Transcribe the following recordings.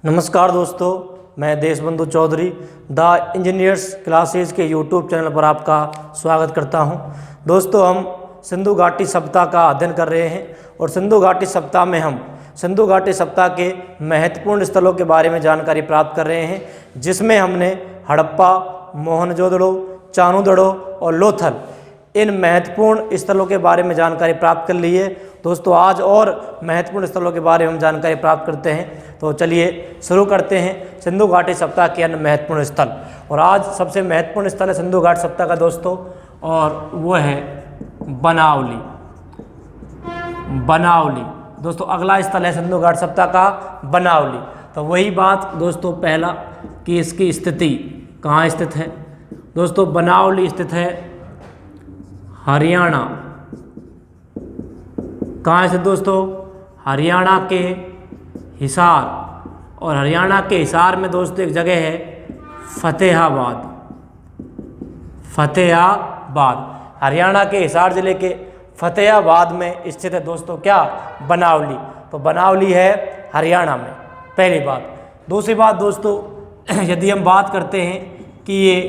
नमस्कार दोस्तों, मैं Deshbandhu Chaudhary the engineers classes के यूट्यूब चैनल पर आपका स्वागत करता हूं। दोस्तों, हम सिंधु घाटी सप्ताह का अध्ययन कर रहे हैं और सिंधु घाटी सप्ताह में हम सिंधु घाटी सप्ताह के महत्वपूर्ण स्थलों के बारे में जानकारी प्राप्त कर रहे हैं, जिसमें हमने हड़प्पा, मोहनजोदड़ो, चानूदड़ो और लोथल इन महत्वपूर्ण स्थलों के बारे में जानकारी प्राप्त कर ली है। दोस्तों, आज और महत्वपूर्ण स्थलों के बारे में हम जानकारी प्राप्त करते हैं। तो चलिए शुरू करते हैं सिंधु घाटी सप्ताह के अन्य महत्वपूर्ण स्थल। और आज सबसे महत्वपूर्ण स्थल है सिंधु घाटी सप्ताह का दोस्तों, और वो है बनावली। बनावली दोस्तों अगला स्थल है सिंधु घाटी सप्ताह का बनावली। तो वही बात दोस्तों, पहला कि इसकी स्थिति कहाँ स्थित है। दोस्तों, बनावली स्थित है हरियाणा। कहाँ स्थित दोस्तों? हरियाणा के हिसार। और हरियाणा के हिसार में दोस्तों एक जगह है फतेहाबाद। फतेहाबाद हरियाणा के हिसार जिले के फतेहाबाद में स्थित है दोस्तों क्या? बनावली। तो बनावली है हरियाणा में, पहली बात। दूसरी बात दोस्तों, यदि हम बात करते हैं कि ये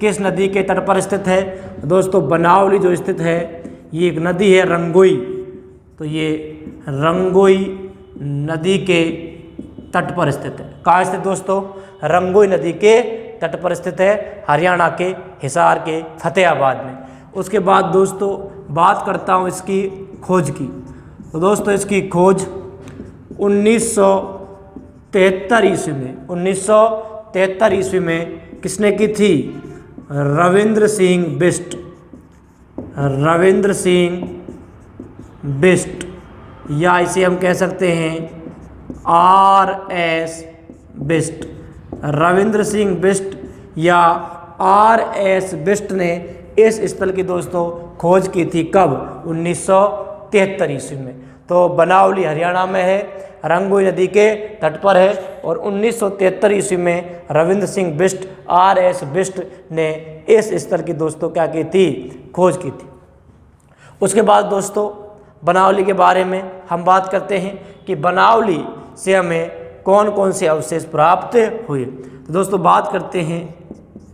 किस नदी के तट पर स्थित है, दोस्तों बनावली जो स्थित है ये एक नदी है रंगोई। तो ये रंगोई नदी के तट पर स्थित है। कहाँ स्थित दोस्तों? रंगोई नदी के तट पर स्थित है, हरियाणा के हिसार के फतेहाबाद में। उसके बाद दोस्तों बात करता हूँ इसकी खोज की। तो दोस्तों इसकी खोज 1973 ईस्वी में 1973 ईस्वी में किसने की थी? रविंद्र सिंह बिष्ट। रविंद्र सिंह बिष्ट, या इसे हम कह सकते हैं R.S. बिष्ट। रविंद्र सिंह बिष्ट या R.S. बिष्ट ने इस स्थल की दोस्तों खोज की थी। कब? 1973 ईस्वी में। तो बनावली हरियाणा में है, रंगोई नदी के तट पर है, और 1973 ईस्वी में रविंद्र सिंह बिष्ट R.S. बिष्ट ने इस स्थल की दोस्तों क्या की थी? खोज की थी। उसके बाद दोस्तों बनावली के बारे में हम बात करते हैं कि बनावली से हमें कौन कौन से अवशेष प्राप्त हुए। तो दोस्तों बात करते हैं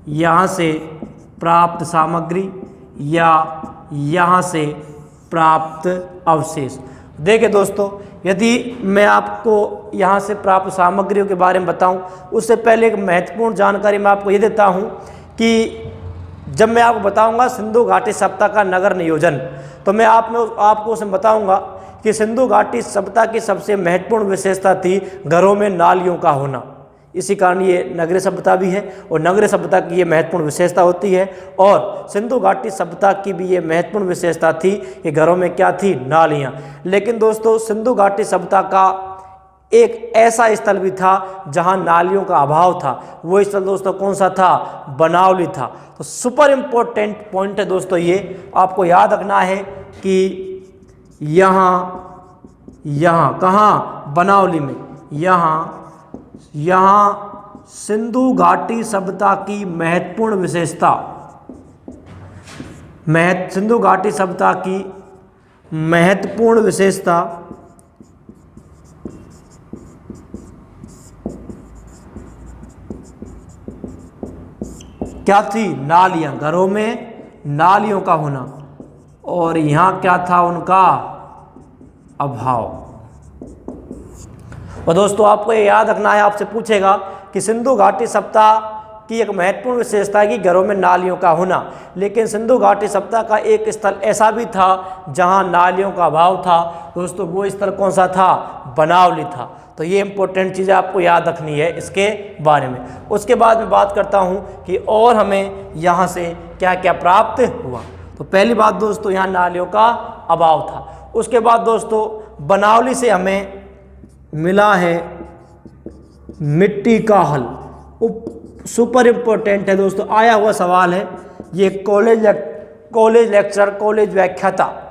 यहाँ से प्राप्त सामग्री या यहाँ से प्राप्त अवशेष। देखिए दोस्तों, यदि मैं आपको यहाँ से प्राप्त सामग्रियों के बारे में बताऊं, उससे पहले एक महत्वपूर्ण जानकारी मैं आपको ये देता हूँ कि जब मैं आपको बताऊंगा सिंधु घाटी सप्ताह का नगर नियोजन, तो मैं आपको उसमें बताऊंगा कि सिंधु घाटी सप्ताह की सबसे महत्वपूर्ण विशेषता थी घरों में नालियों का होना। इसी कारण ये नगरीय सभ्यता भी है, और नगरीय सभ्यता की ये महत्वपूर्ण विशेषता होती है। और सिंधु घाटी सभ्यता की भी ये महत्वपूर्ण विशेषता थी कि घरों में क्या थी? नालियाँ। लेकिन दोस्तों सिंधु घाटी सभ्यता का एक ऐसा स्थल भी था जहाँ नालियों का अभाव था। वो स्थल दोस्तों कौन सा था? बनावली था। तो सुपर इम्पोर्टेंट पॉइंट है दोस्तों, ये आपको याद रखना है कि यहाँ कहाँ? बनावली में। यहाँ सिंधु घाटी सभ्यता की महत्वपूर्ण विशेषता, सिंधु घाटी सभ्यता की महत्वपूर्ण विशेषता क्या थी? नालियाँ, घरों में नालियों का होना। और यहाँ क्या था? उनका अभाव। और दोस्तों आपको ये याद रखना है, आपसे पूछेगा कि सिंधु घाटी सप्ताह की एक महत्वपूर्ण विशेषता है कि घरों में नालियों का होना। लेकिन सिंधु घाटी सप्ताह का एक स्थल ऐसा भी था जहाँ नालियों का अभाव था। दोस्तों वो स्थल कौन सा था? बनावली था। तो ये इंपॉर्टेंट चीज़ें आपको याद रखनी है इसके बारे में। उसके बाद मैं बात करता हूँ कि और हमें यहाँ से क्या क्या प्राप्त हुआ। तो पहली बात दोस्तों, यहाँ नालियों का अभाव था। उसके बाद दोस्तों बनावली से हमें मिला है मिट्टी का हल। सुपर इम्पोर्टेंट है दोस्तों, आया हुआ सवाल है। ये कॉलेज लेक्चरर, कॉलेज व्याख्याता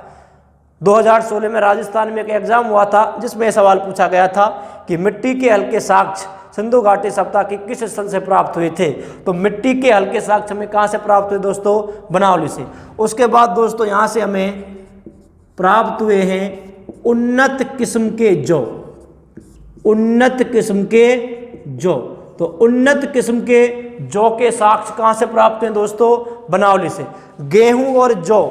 2016 में राजस्थान में एक एग्जाम हुआ था, जिसमें सवाल पूछा गया था कि मिट्टी के हल के साक्ष्य सिंधु घाटी सप्ताह की किस स्थल से प्राप्त हुए थे। तो मिट्टी के हल के साक्ष्य हमें कहाँ से प्राप्त हुए दोस्तों? बनावली से। उसके बाद दोस्तों यहाँ से हमें प्राप्त हुए हैं उन्नत किस्म के जौ। उन्नत किस्म के जौ। तो उन्नत किस्म के जौ के साक्ष्य कहाँ से प्राप्त हैं दोस्तों? बनावली से। गेहूं और जौ,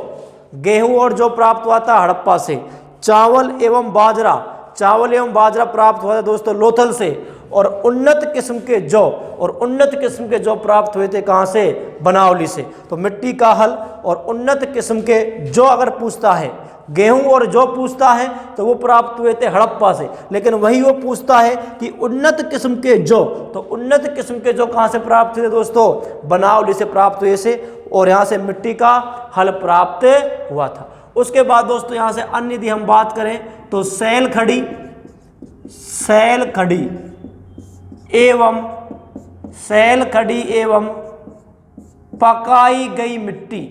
गेहूं और जौ प्राप्त हुआ था हड़प्पा से। चावल एवं बाजरा, चावल एवं बाजरा प्राप्त हुआ था दोस्तों लोथल से। और उन्नत किस्म के जौ, और उन्नत किस्म के जौ प्राप्त हुए थे कहाँ से? बनावली से। तो मिट्टी का हल और उन्नत किस्म के जौ अगर पूछता है, गेहूं और जौ पूछता है तो वो प्राप्त हुए थे हड़प्पा से। लेकिन वही वो पूछता है कि उन्नत किस्म के जौ, तो उन्नत किस्म के जौ कहाँ से प्राप्त हुए दोस्तों? बनावली से प्राप्त हुए से, और यहाँ से मिट्टी का हल प्राप्त हुआ था। उसके बाद दोस्तों यहाँ से अन्य यदि हम बात करें तो सैल खड़ी, सैल खड़ी एवं सैल खड़ी एवं पकाई गई मिट्टी,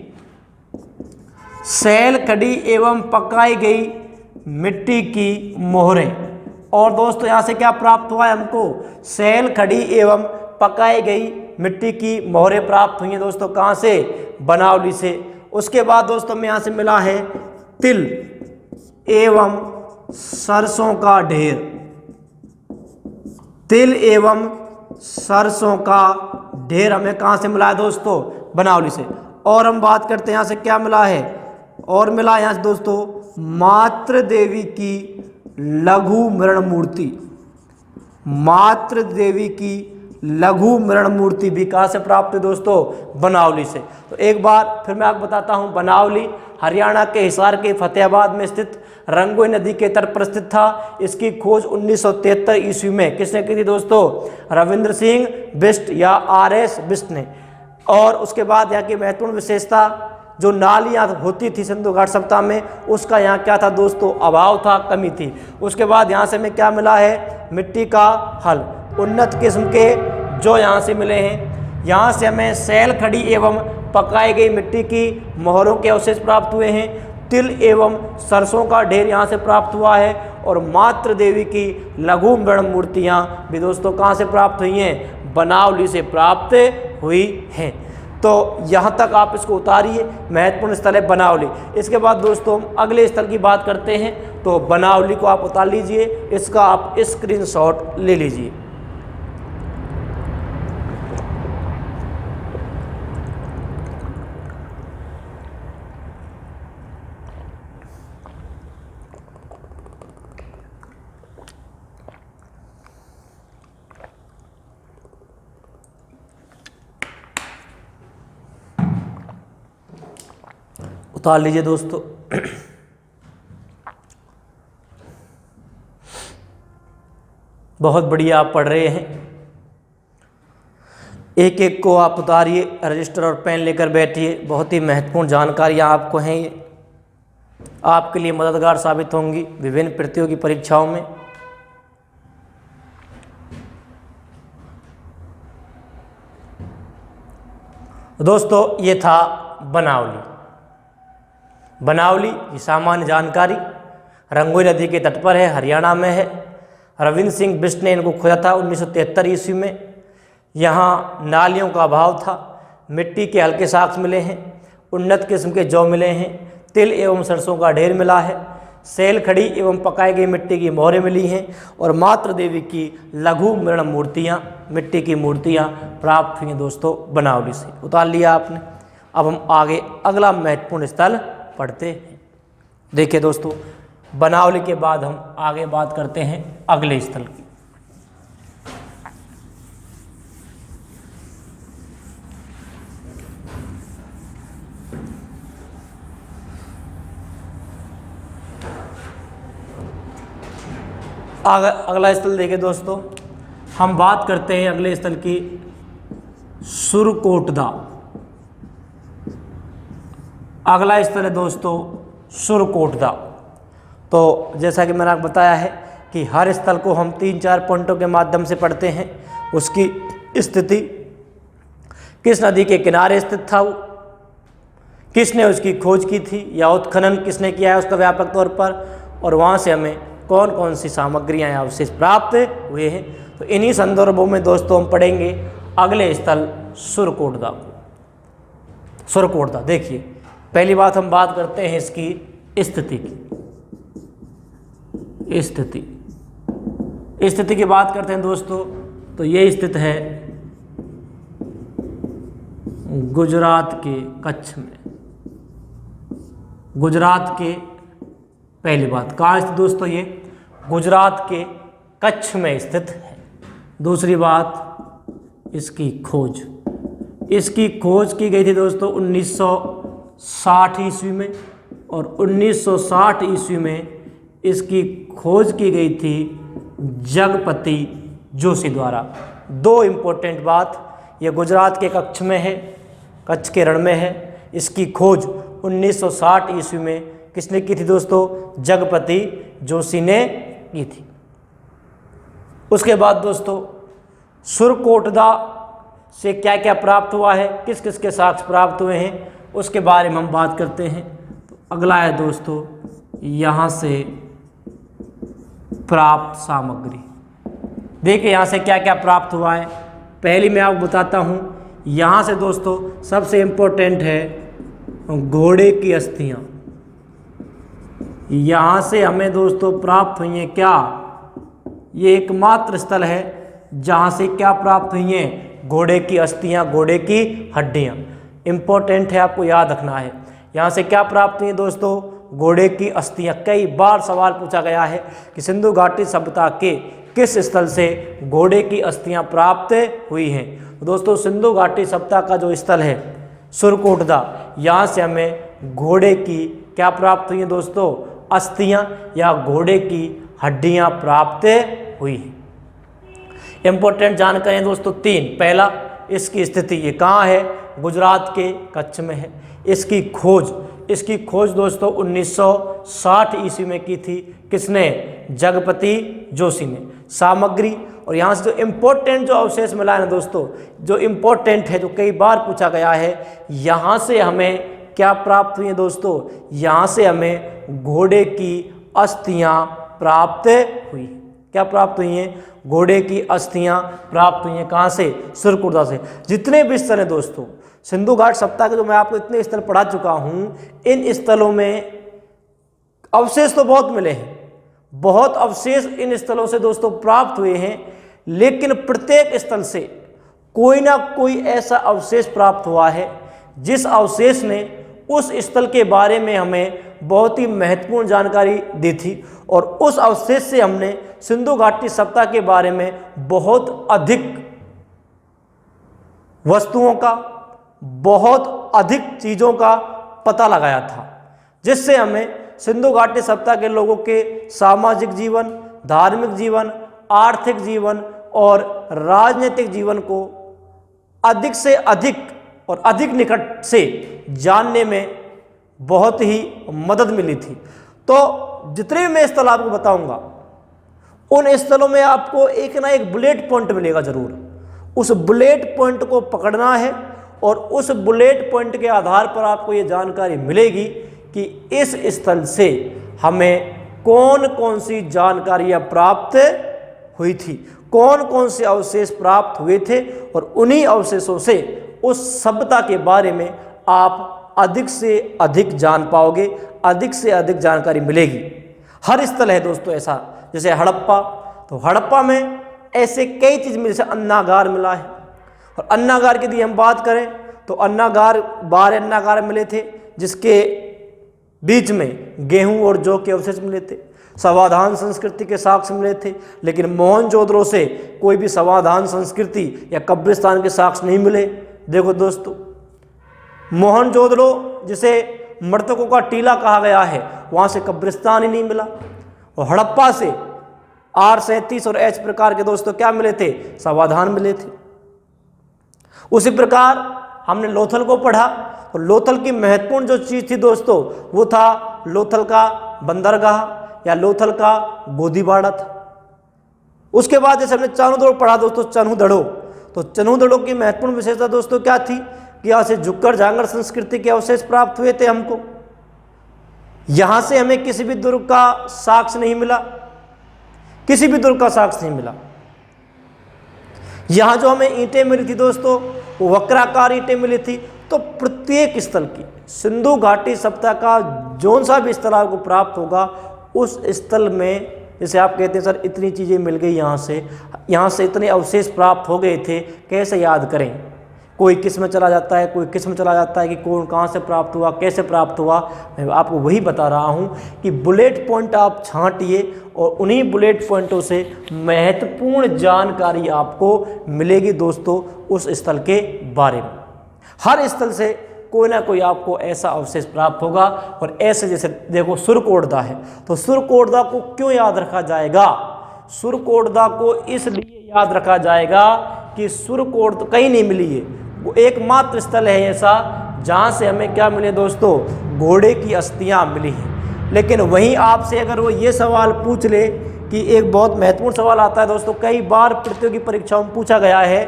सैल खड़ी एवं पकाई गई मिट्टी की मोहरें। और दोस्तों यहाँ से क्या प्राप्त हुआ है हमको? सैल खड़ी एवं पकाई गई मिट्टी की मोहरें प्राप्त हुई हैं दोस्तों कहाँ से? बनावली से। उसके बाद दोस्तों में यहाँ से मिला है तिल एवं सरसों का ढेर, तिल एवं सरसों का ढेर हमें कहाँ से मिला है दोस्तों? बनावली से। और हम बात करते हैं यहाँ से क्या मिला है, और मिला यहाँ से दोस्तों मातृ देवी की लघु मृण मूर्ति, मातृ देवी की लघु मृण मूर्ति भी कहाँ से प्राप्त है दोस्तों? बनावली से। तो एक बार फिर मैं आपको बताता हूँ, बनावली हरियाणा के हिसार के फतेहाबाद में स्थित रंगोई नदी के तट पर स्थित था। इसकी खोज 1973 ईस्वी में किसने की थी दोस्तों? रविंद्र सिंह बिष्ट या RS बिष्ट ने। और उसके बाद यहाँ की महत्वपूर्ण विशेषता, जो नालियाँ होती थी सिंधु घाट सप्ताह में, उसका यहाँ क्या था दोस्तों? अभाव था, कमी थी। उसके बाद यहाँ से हमें क्या मिला है? मिट्टी का हल, उन्नत किस्म के जो यहाँ से मिले हैं। यहाँ से हमें सैल खड़ी एवं पकाई गई मिट्टी की मोहरों के अवशेष प्राप्त हुए हैं। तिल एवं सरसों का ढेर यहाँ से प्राप्त हुआ है। और मातृ देवी की लघु मृण मूर्तियाँ भी दोस्तों कहाँ से प्राप्त हुई हैं? बनावली से प्राप्त हुई हैं। तो यहाँ तक आप इसको उतारिए, महत्वपूर्ण स्थल है बनावली। इसके बाद दोस्तों हम अगले स्थल की बात करते हैं। तो बनावली को आप उतार लीजिए, इसका आप स्क्रीनशॉट ले लीजिए। उतार लीजिए दोस्तों। बहुत बढ़िया आप पढ़ रहे हैं। एक एक को आप उतारिए, रजिस्टर और पेन लेकर बैठिए। बहुत ही महत्वपूर्ण जानकारियाँ आपको हैं, ये आपके लिए मददगार साबित होंगी विभिन्न प्रतियोगी परीक्षाओं में। दोस्तों ये था बनावली। बनावली ये सामान्य जानकारी रंगोई नदी के तट पर है, हरियाणा में है। रविंद्र सिंह बिष्ट ने इनको खोजा था 1973 ईस्वी में। यहाँ नालियों का अभाव था, मिट्टी के हल्के साक्ष्य मिले हैं, उन्नत किस्म के जौ मिले हैं, तिल एवं सरसों का ढेर मिला है, सैल खड़ी एवं पकाई गई मिट्टी की मोहरें मिली हैं, और मातृ देवी की लघु मृण मूर्तियाँ, मिट्टी की मूर्तियाँ प्राप्त हुई हैं दोस्तों बनावली से। उतार लिया आपने। अब हम आगे अगला महत्वपूर्ण स्थल पढ़ते हैं। देखिए दोस्तों, बनावली के बाद हम आगे बात करते हैं अगले स्थल की। अगला स्थल देखिए दोस्तों, हम बात करते हैं अगले स्थल की, सुरकोटदा। अगला स्थल है दोस्तों सुरकोटदा। तो जैसा कि मैंने आपको बताया है कि हर स्थल को हम 3-4 पॉइंटों के माध्यम से पढ़ते हैं। उसकी स्थिति, किस नदी के किनारे स्थित था वो, किसने उसकी खोज की थी या उत्खनन किसने किया है उसका व्यापक तौर पर, और वहाँ से हमें कौन कौन सी सामग्रियाँ या अवशेष प्राप्त हुए हैं। तो इन्हीं संदर्भों में दोस्तों हम पढ़ेंगे अगले स्थल सुरकोटदा को। सुरकोटदा देखिए, पहली बात हम बात करते हैं इसकी स्थिति की। स्थिति की बात करते हैं दोस्तों, तो ये स्थित है गुजरात के कच्छ में। गुजरात के, पहली बात कहाँ स्थित दोस्तों, ये गुजरात के कच्छ में स्थित है। दूसरी बात, इसकी खोज की गई थी दोस्तों 1960 ईस्वी में, और 1960 ईस्वी में इसकी खोज की गई थी जगपति जोशी द्वारा। दो इम्पोर्टेंट बात, ये गुजरात के कच्छ में है, कच्छ के रण में है। इसकी खोज 1960 ईस्वी में किसने की थी दोस्तों? जगपति जोशी ने की थी। उसके बाद दोस्तों सुरकोटदा से क्या क्या प्राप्त हुआ है, किस किस के साक्ष्य प्राप्त हुए हैं, उसके बारे में हम बात करते हैं। तो अगला है दोस्तों यहाँ से प्राप्त सामग्री। देखिए यहाँ से क्या क्या प्राप्त हुआ है, पहली मैं आपको बताता हूँ। यहाँ से दोस्तों सबसे इम्पोर्टेंट है घोड़े की अस्थियाँ। यहाँ से हमें दोस्तों प्राप्त हुई हैं क्या, ये एकमात्र स्थल है जहाँ से क्या प्राप्त हुई हैं? घोड़े की अस्थियाँ, घोड़े की हड्डियाँ। इम्पोर्टेंट है, आपको याद रखना है। यहाँ से क्या प्राप्त हुई है दोस्तों? घोड़े की अस्थियाँ। कई बार सवाल पूछा गया है कि सिंधु घाटी सभ्यता के किस स्थल से घोड़े की अस्थियाँ प्राप्त हुई हैं? दोस्तों सिंधु घाटी सभ्यता का जो स्थल है सुरकोटदा, यहाँ से हमें घोड़े की क्या प्राप्त हुई है दोस्तों? अस्थियाँ या घोड़े की हड्डियाँ प्राप्त हुई हैं। इम्पोर्टेंट जानकारी दोस्तों तीन। पहला, इसकी स्थिति, ये कहाँ है? गुजरात के कच्छ में है। इसकी खोज दोस्तों 1960 ईस्वी में की थी, किसने? जगपति जोशी ने। सामग्री, और यहाँ से जो इम्पोर्टेंट जो अवशेष मिला है ना दोस्तों, जो इम्पोर्टेंट है, जो कई बार पूछा गया है, यहाँ से हमें क्या प्राप्त हुई है दोस्तों? यहाँ से हमें घोड़े की अस्थियाँ प्राप्त हुई। क्या प्राप्त हुई हैं? घोड़े की अस्थियाँ प्राप्त हुई हैं। कहाँ से? सुरकोटदा से। जितने भी स्थल हैं दोस्तों सिंधु घाट सभ्यता के, जो मैं आपको इतने स्थल पढ़ा चुका हूँ, इन स्थलों में अवशेष तो बहुत मिले हैं, बहुत अवशेष इन स्थलों से दोस्तों प्राप्त हुए हैं, लेकिन प्रत्येक स्थल से कोई ना कोई ऐसा अवशेष प्राप्त हुआ है जिस अवशेष ने उस स्थल के बारे में हमें बहुत ही महत्वपूर्ण जानकारी दी थी, और उस अवशेष से हमने सिंधु घाटी सभ्यता के बारे में बहुत अधिक वस्तुओं का, बहुत अधिक चीज़ों का पता लगाया था, जिससे हमें सिंधु घाटी सभ्यता के लोगों के सामाजिक जीवन, धार्मिक जीवन, आर्थिक जीवन और राजनीतिक जीवन को अधिक से अधिक और अधिक निकट से जानने में बहुत ही मदद मिली थी। तो जितने भी मैं स्थल आपको बताऊंगा, उन स्थलों में आपको एक ना एक बुलेट पॉइंट मिलेगा जरूर। उस बुलेट पॉइंट को पकड़ना है, और उस बुलेट पॉइंट के आधार पर आपको ये जानकारी मिलेगी कि इस स्थल से हमें कौन कौन सी जानकारियाँ प्राप्त हुई थी, कौन कौन से अवशेष प्राप्त हुए थे, और उन्हीं अवशेषों से उस सभ्यता के बारे में आप अधिक से अधिक जान पाओगे, अधिक से अधिक जानकारी मिलेगी। हर स्थल है दोस्तों ऐसा, जैसे हड़प्पा, तो हड़प्पा में ऐसे कई चीज़ मिली, जैसे अन्नागार मिला है, और अन्नागार की यदि हम बात करें तो अन्नागार 12 अन्नागार मिले थे, जिसके बीच में गेहूं और जौ के अवशेष मिले थे। समाधान संस्कृति के साक्ष्य मिले थे, लेकिन मोहनजोदड़ो से कोई भी समाधान संस्कृति या कब्रिस्तान के साक्ष्य नहीं मिले। देखो दोस्तों, मोहनजोदड़ो जिसे मृतकों का टीला कहा गया है, वहाँ से कब्रिस्तान ही नहीं मिला। और हड़प्पा से R37 और H प्रकार के दोस्तों क्या मिले थे? समाधान मिले थे। उसी प्रकार हमने लोथल को पढ़ा, तो लोथल की महत्वपूर्ण जो चीज़ थी दोस्तों, वो था लोथल का बंदरगाह या लोथल का गोदीबाड़ा था। उसके बाद जैसे हमने चनहुदड़ो पढ़ा दोस्तों, चनहुदड़ो, तो चनहुदड़ो की महत्वपूर्ण विशेषता दोस्तों क्या थी कि यहाँ से झुक्कर झांगर संस्कृति के अवशेष प्राप्त हुए थे हमको। यहाँ से हमें किसी भी दुर्ग का साक्ष्य नहीं मिला, किसी भी दुर्ग का साक्ष्य नहीं मिला। यहाँ जो हमें ईंटें मिली थी दोस्तों, वो वक्राकार ईंटें मिली थी। तो प्रत्येक स्थल की, सिंधु घाटी सभ्यता का जौन सा भी स्थल आपको प्राप्त होगा, उस स्थल में जैसे आप कहते हैं सर इतनी चीज़ें मिल गई यहाँ से इतने अवशेष प्राप्त हो गए थे, कैसे याद करें। कोई किस में चला जाता है, कोई किस में चला जाता है कि कौन कहाँ से प्राप्त हुआ, कैसे प्राप्त हुआ। मैं आपको वही बता रहा हूँ कि बुलेट पॉइंट आप छांटिए और उन्हीं बुलेट पॉइंटों से महत्वपूर्ण जानकारी आपको मिलेगी दोस्तों उस स्थल के बारे में। हर स्थल से कोई ना कोई आपको ऐसा अवशेष प्राप्त होगा। और ऐसे जैसे देखो सुरकोटदा है, तो सुरकोटदा को क्यों याद रखा जाएगा? सुरकोटदा को इसलिए याद रखा जाएगा कि सुरकोट कहीं नहीं मिली है, वो एकमात्र स्थल है ऐसा जहाँ से हमें क्या मिले दोस्तों, घोड़े की अस्थियाँ मिली हैं। लेकिन वहीं आपसे अगर वो ये सवाल पूछ ले कि एक बहुत महत्वपूर्ण सवाल आता है दोस्तों, कई बार प्रतियोगी परीक्षाओं में पूछा गया है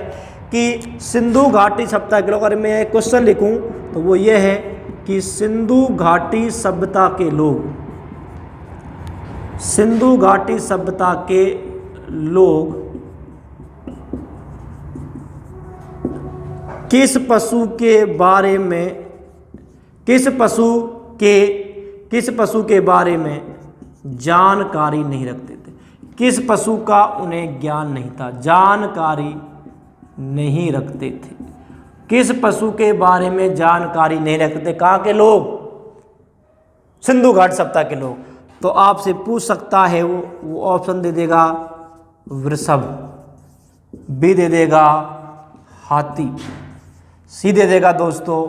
कि सिंधु घाटी सभ्यता के लोग, अगर मैं एक क्वेश्चन लिखूं तो वो ये है कि सिंधु घाटी सभ्यता के लोग, सिंधु घाटी सभ्यता के लोग किस पशु के बारे में, किस पशु के बारे में जानकारी नहीं रखते थे? किस पशु का उन्हें ज्ञान नहीं था, जानकारी नहीं रखते थे? किस पशु के बारे में जानकारी नहीं रखते थे? कहाँ के लोग? सिंधु घाट सभ्यता के लोग। तो आपसे पूछ सकता है वो ऑप्शन दे देगा वृषभ, बी दे देगा हाथी, सी दे देगा दोस्तों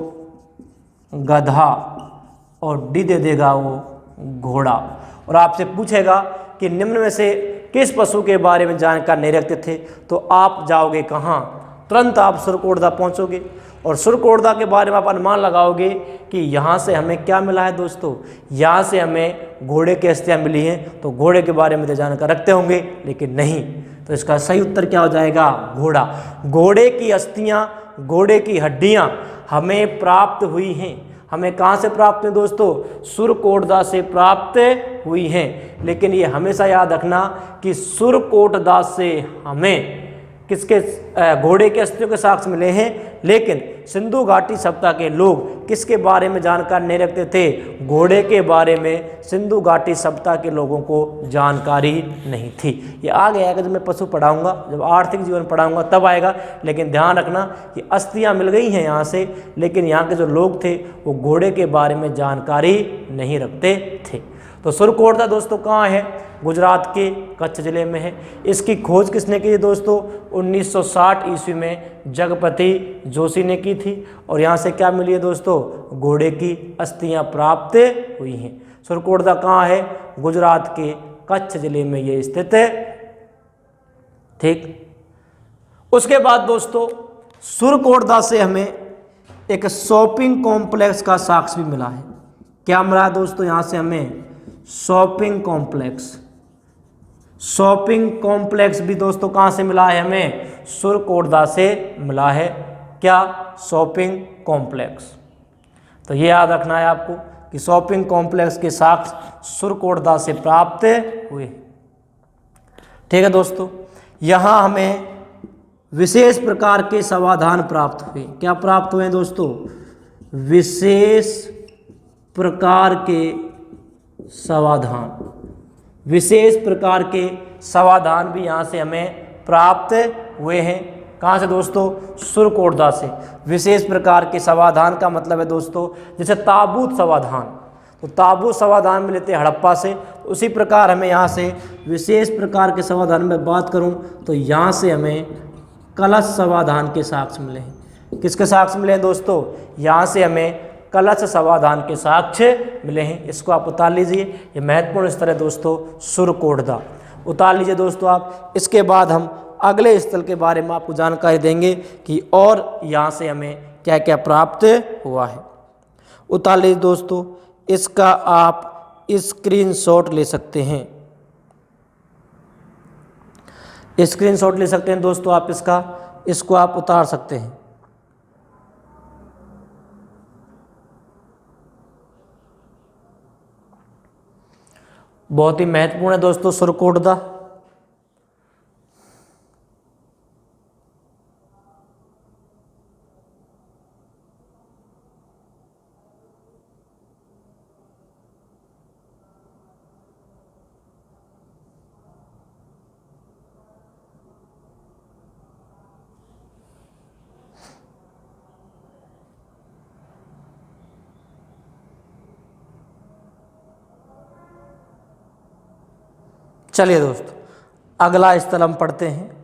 गधा और डी दे देगा वो घोड़ा। और आपसे पूछेगा कि निम्न में से किस पशु के बारे में जानकारी नहीं रखते थे, तो आप जाओगे कहाँ? तुरंत आप सुरकोटदा पहुँचोगे और सुरकोटदा के बारे में आप अनुमान लगाओगे कि यहाँ से हमें क्या मिला है दोस्तों, यहाँ से हमें घोड़े की अस्थियाँ मिली हैं। तो घोड़े के बारे में तो जानकारी रखते होंगे, लेकिन नहीं। तो इसका सही उत्तर क्या हो जाएगा? घोड़ा। घोड़े की अस्थियाँ, घोड़े की हड्डियाँ हमें प्राप्त हुई हैं। हमें कहाँ से प्राप्त हुई दोस्तों? सुरकोटदा से प्राप्त हुई हैं। लेकिन ये हमेशा याद रखना कि सुरकोटदा से हमें किसके, घोड़े के अस्थियों के साक्ष्य मिले हैं, लेकिन सिंधु घाटी सभ्यता के लोग किसके बारे में जानकारी नहीं रखते थे? घोड़े के बारे में सिंधु घाटी सभ्यता के लोगों को जानकारी नहीं थी। ये आगे आएगा जब मैं पशु पढ़ाऊंगा, जब आर्थिक जीवन पढ़ाऊंगा तब आएगा। लेकिन ध्यान रखना कि अस्थियाँ मिल गई हैं यहाँ से, लेकिन यहाँ के जो लोग थे वो घोड़े के बारे में जानकारी नहीं रखते थे। तो सुरकोटदा दोस्तों कहाँ है? गुजरात के कच्छ जिले में है। इसकी खोज किसने की दोस्तों? 1960 ईस्वी में जगपति जोशी ने की थी। और यहाँ से क्या मिली है दोस्तों? घोड़े की अस्थियाँ प्राप्त हुई हैं। सुरकोटदा कहाँ है? गुजरात के कच्छ जिले में ये स्थित है। ठीक। उसके बाद दोस्तों सुरकोटदा से हमें एक शॉपिंग कॉम्प्लेक्स का साक्ष्य भी मिला है। क्या मिला है दोस्तों? यहाँ से हमें शॉपिंग कॉम्प्लेक्स, शॉपिंग कॉम्प्लेक्स भी दोस्तों कहाँ से मिला है? हमें सुरकोटदा से मिला है। क्या? Shopping complex. तो ये याद रखना है आपको कि शॉपिंग कॉम्प्लेक्स के साक्ष्य सुरकोटदा से प्राप्त हुए। ठीक है दोस्तों, यहाँ हमें विशेष प्रकार के समाधान प्राप्त हुए। क्या प्राप्त हुए दोस्तों? विशेष प्रकार के समाधान। विशेष प्रकार के समाधान भी यहाँ से हमें प्राप्त हुए हैं। कहाँ से दोस्तों? सुरकोटदा से। विशेष प्रकार के समाधान का मतलब है दोस्तों जैसे ताबूत समाधान, तो ताबूत समाधान में लेते हैं हड़प्पा से। उसी प्रकार हमें यहाँ से विशेष प्रकार के समाधान में बात करूँ तो यहाँ से हमें कलश समाधान के साक्ष्य मिले हैं। किसके साक्ष्य मिले हैं दोस्तों? यहाँ से हमें कलश समाधान के साक्ष्य मिले हैं। इसको आप उतार लीजिए, ये महत्वपूर्ण स्तर है दोस्तों सुरकोटदा। उतार लीजिए दोस्तों आप। इसके बाद हम अगले स्थल के बारे में आपको जानकारी देंगे कि और यहाँ से हमें क्या क्या प्राप्त हुआ है। उतार लीजिए दोस्तों, इसका आप स्क्रीनशॉट ले सकते हैं। स्क्रीनशॉट ले सकते हैं दोस्तों आप इसका, इसको आप उतार सकते हैं। बहुत ही महत्वपूर्ण है दोस्तों सुरकोटदा। चलिए दोस्तों, अगला स्थल हम पढ़ते हैं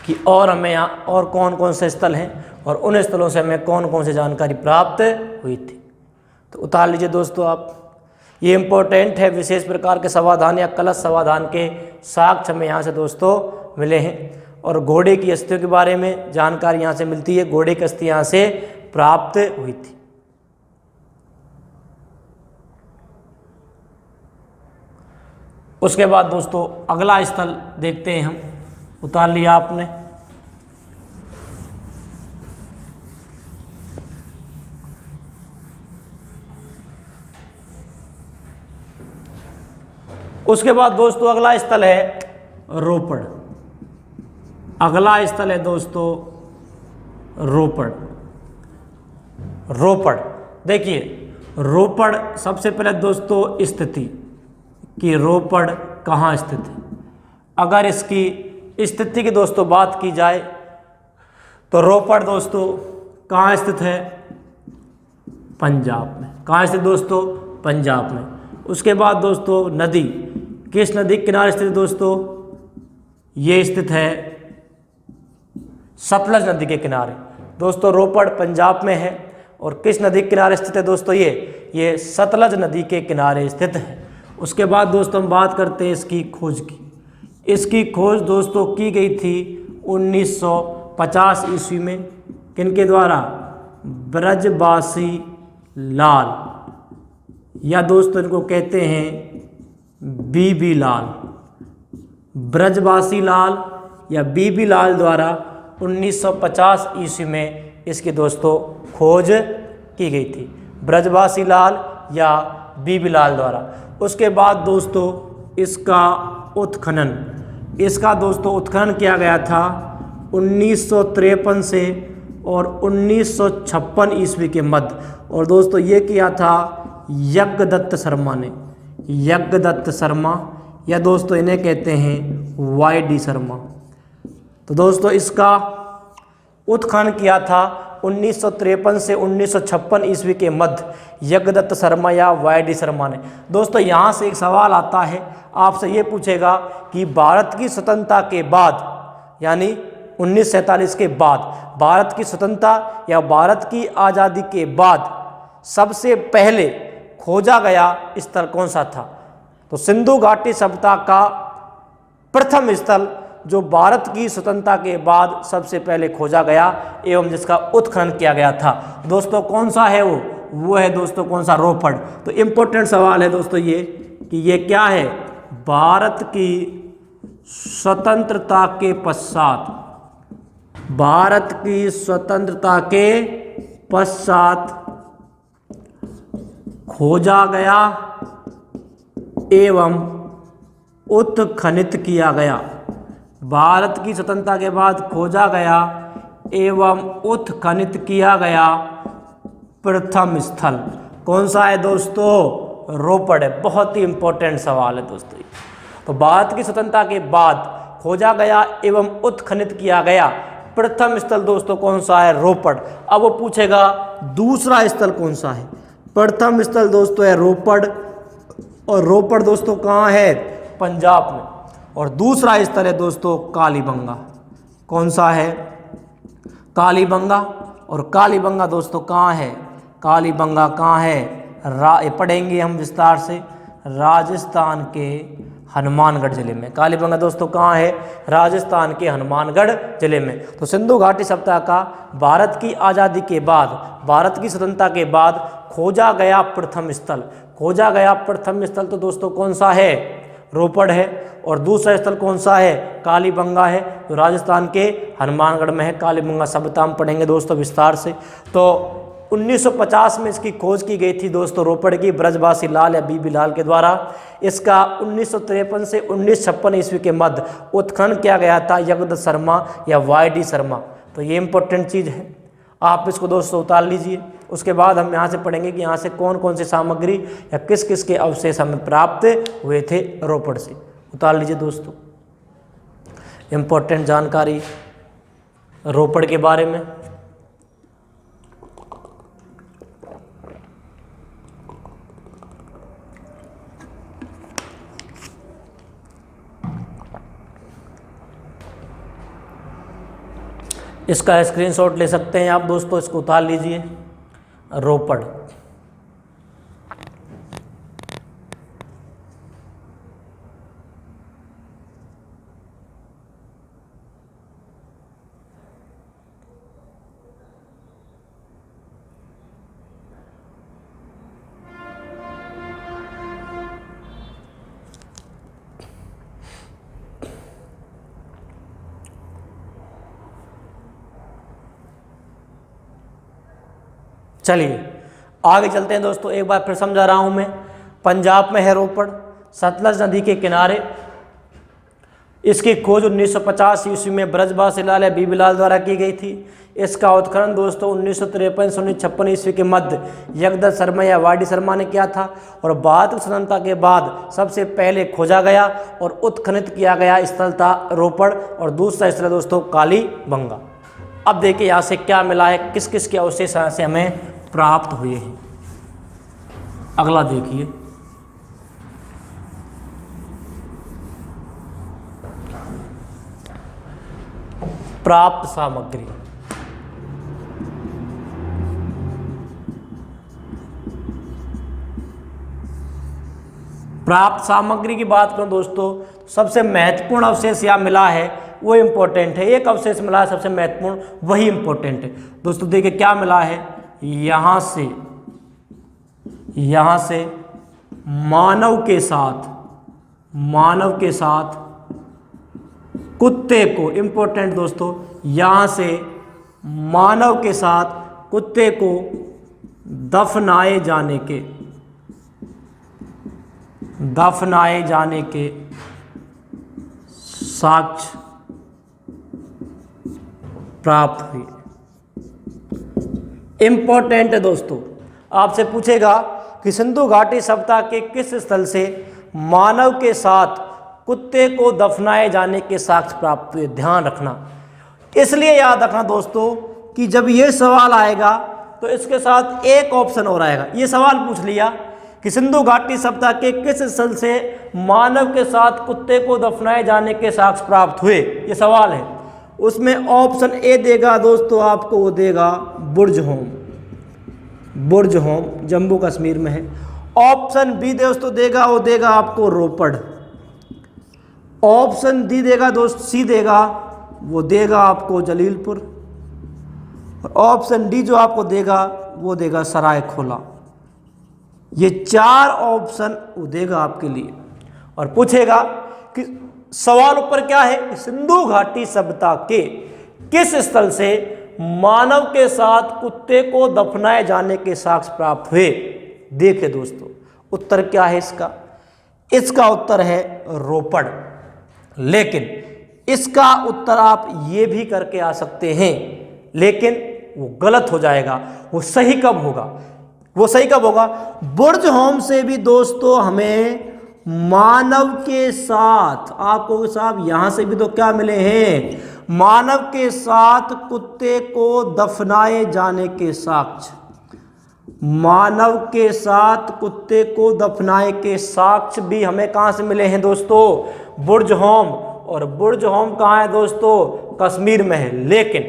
कि और हमें यहाँ और कौन कौन से स्थल हैं और उन स्थलों से हमें कौन कौन सी जानकारी प्राप्त हुई थी। तो उतार लीजिए दोस्तों आप, ये इम्पोर्टेंट है, विशेष प्रकार के समाधान या कलश समाधान के साक्ष्य हमें यहाँ से दोस्तों मिले हैं। और घोड़े की अस्थियों के बारे में जानकारी यहाँ से मिलती है, घोड़े की अस्थि यहाँ से प्राप्त हुई थी। उसके बाद दोस्तों अगला स्थल देखते हैं हम, उतार लिया आपने। उसके बाद दोस्तों अगला स्थल है रोपड़। अगला स्थल है दोस्तों रोपड़। रोपड़ देखिए, रोपड़ सबसे पहले दोस्तों स्थिति कि रोपड़ कहाँ स्थित है। अगर इसकी स्थिति की दोस्तों बात की जाए तो रोपड़ दोस्तों कहाँ स्थित है, पंजाब में। कहाँ स्थित दोस्तों, पंजाब में। उसके बाद दोस्तों नदी, किस नदी के किनारे स्थित है दोस्तों, ये स्थित है सतलज नदी के किनारे। दोस्तों रोपड़ पंजाब में है और किस नदी के किनारे स्थित है दोस्तों, ये सतलज नदी के किनारे स्थित है। उसके बाद दोस्तों हम बात करते हैं इसकी खोज की। इसकी खोज दोस्तों की गई थी 1950 ईस्वी में। किनके द्वारा, ब्रजबासी लाल, या दोस्तों इनको कहते हैं बीबी लाल। ब्रजबासी लाल या बीबी लाल द्वारा 1950 ईस्वी में इसकी दोस्तों खोज की गई थी, ब्रजबासी लाल या बीबी लाल द्वारा। उसके बाद दोस्तों इसका उत्खनन किया गया था 1953 से और 1956 ईस्वी के मध्य। और दोस्तों ये किया था यज्ञदत्त शर्मा ने, यज्ञदत्त शर्मा, या दोस्तों इन्हें कहते हैं वाई.डी. शर्मा। तो दोस्तों इसका उत्खनन किया था 1953 से 1956 ईस्वी के मध्य यज्ञदत्त शर्मा या वाई.डी. शर्मा ने। दोस्तों यहाँ से एक सवाल आता है, आपसे ये पूछेगा कि भारत की स्वतंत्रता के बाद, यानी 1947 के बाद, भारत की स्वतंत्रता या भारत की आज़ादी के बाद सबसे पहले खोजा गया स्थल कौन सा था। तो सिंधु घाटी सभ्यता का प्रथम स्थल जो भारत की स्वतंत्रता के बाद सबसे पहले खोजा गया एवं जिसका उत्खनन किया गया था दोस्तों, कौन सा है वो है दोस्तों कौन सा, रोपड़। तो इम्पोर्टेंट सवाल है दोस्तों ये कि ये क्या है, भारत की स्वतंत्रता के पश्चात, भारत की स्वतंत्रता के पश्चात खोजा गया एवं उत्खनित किया गया। भारत की स्वतंत्रता के बाद खोजा गया एवं उत्खनित किया गया प्रथम स्थल कौन सा है दोस्तों, रोपड़ है। बहुत ही इंपॉर्टेंट सवाल है दोस्तों। तो भारत की स्वतंत्रता के बाद खोजा गया एवं उत्खनित किया गया प्रथम स्थल दोस्तों कौन सा है, रोपड़। अब वो पूछेगा दूसरा स्थल कौन सा है। प्रथम स्थल दोस्तों है रोपड़, और रोपड़ दोस्तों कहाँ है, पंजाब में। और दूसरा स्थल है दोस्तों कालीबंगा। कौन सा है, कालीबंगा। और कालीबंगा दोस्तों कहाँ है, कालीबंगा कहाँ है, पढ़ेंगे हम विस्तार से, राजस्थान के हनुमानगढ़ जिले में। कालीबंगा दोस्तों कहाँ है, राजस्थान के हनुमानगढ़ जिले में। तो सिंधु घाटी सभ्यता का भारत की आज़ादी के बाद, भारत की स्वतंत्रता के बाद खोजा गया प्रथम स्थल, खोजा गया प्रथम स्थल तो दोस्तों कौन सा है, रोपड़ है। और दूसरा स्थल कौन सा है, कालीबंगा है, जो राजस्थान के हनुमानगढ़ में है। कालीबंगा सभ्यता हम पढ़ेंगे दोस्तों विस्तार से। तो 1950 में इसकी खोज की गई थी दोस्तों रोपड़ की, ब्रजबासी लाल या बीबी लाल के द्वारा। इसका 1953 से 1956 ईस्वी के मध्य उत्खनन किया गया था यज्ञदत्त शर्मा या वाई.डी. शर्मा। तो ये इंपॉर्टेंट चीज़ है, आप इसको दोस्तों उतार लीजिए। उसके बाद हम यहाँ से पढ़ेंगे कि यहाँ से कौन कौन सी सामग्री या किस किस के अवशेष हमें प्राप्त हुए थे रोपड़ से। उतार लीजिए दोस्तों, इंपॉर्टेंट जानकारी रोपड़ के बारे में। इसका स्क्रीनशॉट ले सकते हैं आप दोस्तों, इसको उतार लीजिए। रोपड़। चलिए आगे चलते हैं दोस्तों, एक बार फिर समझा रहा हूं मैं। पंजाब में है रोपड़, सतलज नदी के किनारे। इसकी खोज 1950 ईस्वी में ब्रजवासी लाल बीबीलाल द्वारा की गई थी। इसका उत्खनन दोस्तों 1953 से 1956 ईस्वी के मध्य यगदत्त शर्मा या वाडी शर्मा ने किया था। और भारत स्वतंत्रता के बाद सबसे पहले खोजा गया और उत्खनित किया गया स्थल था रोपड़, और दूसरा स्थल दोस्तों कालीबंगा। अब देखिए यहाँ से क्या मिला है, किस किस के अवशेष यहाँ से हमें प्राप्त हुए हैं। अगला देखिए, प्राप्त सामग्री। प्राप्त सामग्री की बात करूं दोस्तों, सबसे महत्वपूर्ण अवशेष यहाँ मिला है, वो इम्पोर्टेंट है। एक अवशेष मिला है सबसे महत्वपूर्ण, वही इम्पोर्टेंट है दोस्तों। देखिए क्या मिला है, यहां से मानव के साथ कुत्ते को, इंपॉर्टेंट दोस्तों, यहां से मानव के साथ कुत्ते को दफनाए जाने के साक्ष्य प्राप्त हुए। इंपॉर्टेंट है दोस्तों, आपसे पूछेगा कि सिंधु घाटी सभ्यता के किस स्थल से मानव के साथ कुत्ते को दफनाए जाने के साक्ष्य प्राप्त हुए। ध्यान रखना, इसलिए याद रखना दोस्तों कि जब ये सवाल आएगा तो इसके साथ एक ऑप्शन और आएगा। ये सवाल पूछ लिया कि सिंधु घाटी सभ्यता के किस स्थल से मानव के साथ कुत्ते को दफनाए जाने के साक्ष्य प्राप्त हुए, ये सवाल है। उसमें ऑप्शन ए देगा दोस्तों आपको, वो देगा बुर्ज होम जम्मू कश्मीर में है। ऑप्शन बी दोस्तों देगा, वो देगा आपको रोपड़। ऑप्शन डी देगा दोस्त, सी देगा, वो देगा आपको जलीलपुर। और ऑप्शन डी जो आपको देगा वो देगा सरायखोला। ये 4 ऑप्शन वो देगा आपके लिए। और पूछेगा कि सवाल ऊपर क्या है, सिंधु घाटी सभ्यता के किस स्थल से मानव के साथ कुत्ते को दफनाए जाने के साक्ष्य प्राप्त हुए। देखिए दोस्तों उत्तर क्या है इसका उत्तर है रोपड़। लेकिन इसका उत्तर आप ये भी करके आ सकते हैं, लेकिन वो गलत हो जाएगा। वो सही कब होगा, बुर्ज होम से भी दोस्तों हमें मानव के साथ, आपको साहब यहां से भी तो क्या मिले हैं, मानव के साथ कुत्ते को दफनाए जाने के साक्ष्य। मानव के साथ कुत्ते को दफनाए के साक्ष्य भी हमें कहां से मिले हैं दोस्तों, बुर्ज होम। और बुर्ज होम कहां है दोस्तों, कश्मीर में है। लेकिन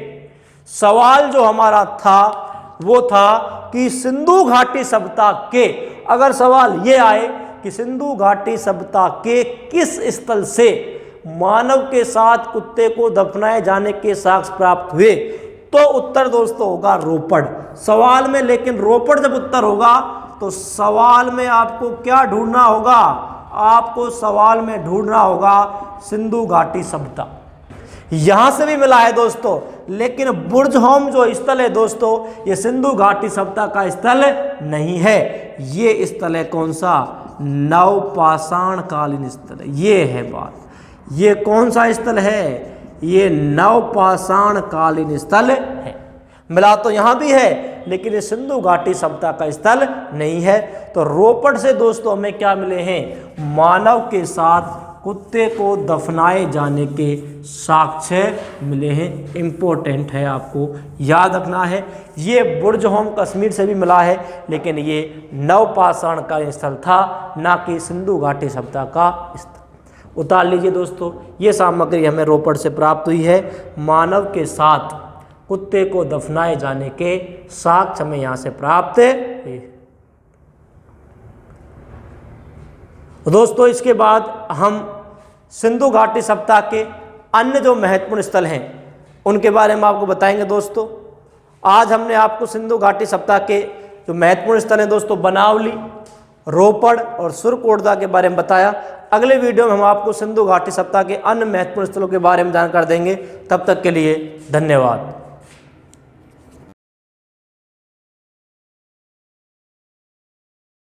सवाल जो हमारा था वो था कि सिंधु घाटी सभ्यता के, अगर सवाल ये आए कि सिंधु घाटी सभ्यता के किस स्थल से मानव के साथ कुत्ते को दफनाए जाने के साक्ष्य प्राप्त हुए, तो उत्तर दोस्तों होगा रोपड़ सवाल में। लेकिन रोपड़ जब उत्तर होगा तो सवाल में आपको क्या ढूंढना होगा, आपको सवाल में ढूंढना होगा सिंधु घाटी सभ्यता। यहां से भी मिला है दोस्तों, लेकिन बुर्ज होम जो स्थल है दोस्तों, ये सिंधु घाटी सभ्यता का स्थल नहीं है। ये स्थल है कौन सा, नवपाषाण कालीन स्थल है। ये है बात, ये कौन सा स्थल है, ये नवपाषाण कालीन स्थल है। मिला तो यहां भी है, लेकिन ये सिंधु घाटी सभ्यता का स्थल नहीं है। तो रोपड़ से दोस्तों हमें क्या मिले हैं, मानव के साथ कुत्ते को दफनाए जाने के साक्ष्य मिले हैं। इंपॉर्टेंट है, आपको याद रखना है। ये बुर्ज होम कश्मीर से भी मिला है, लेकिन ये नवपाषाण का स्थल था, ना कि सिंधु घाटी सभ्यता का स्थल। उतार लीजिए दोस्तों, ये सामग्री हमें रोपड़ से प्राप्त हुई है। मानव के साथ कुत्ते को दफनाए जाने के साक्ष्य हमें यहाँ से प्राप्त है। दोस्तों इसके बाद हम सिंधु घाटी सप्ताह के अन्य जो महत्वपूर्ण स्थल हैं उनके बारे में आपको बताएंगे। दोस्तों आज हमने आपको सिंधु घाटी सप्ताह के जो महत्वपूर्ण स्थल हैं दोस्तों बनावली, रोपड़ और सुरकोटदा के बारे में बताया। अगले वीडियो में हम आपको सिंधु घाटी सप्ताह के अन्य महत्वपूर्ण स्थलों के बारे में जानकारी देंगे। तब तक के लिए धन्यवाद।